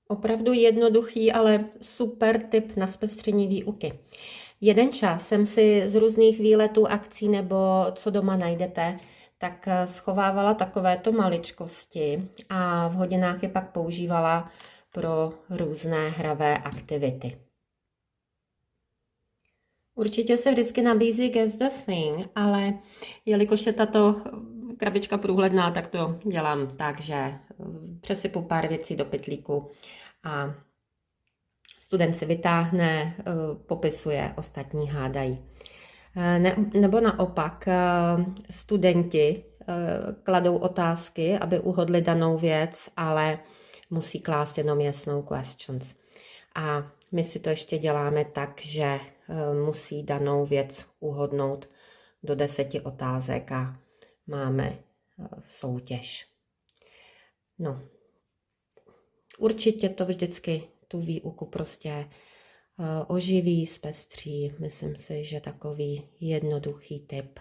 Opravdu jednoduchý, ale super tip na zpestření výuky. Jeden čas jsem si z různých výletů, akcí nebo co doma najdete, tak schovávala takovéto maličkosti a v hodinách je pak používala pro různé hravé aktivity. Určitě se vždycky nabízí guess the thing, ale jelikož je tato krabička průhledná, tak to dělám tak, že přesypu pár věcí do pytlíku a student si vytáhne, popisuje, ostatní hádají. Nebo naopak, studenti kladou otázky, aby uhodli danou věc, ale musí klást jenom jasnou questions. A my si to ještě děláme tak, že musí danou věc uhodnout do 10 otázek a máme soutěž. No, určitě to vždycky tu výuku prostě oživí, zpestří. Myslím si, že takový jednoduchý tip.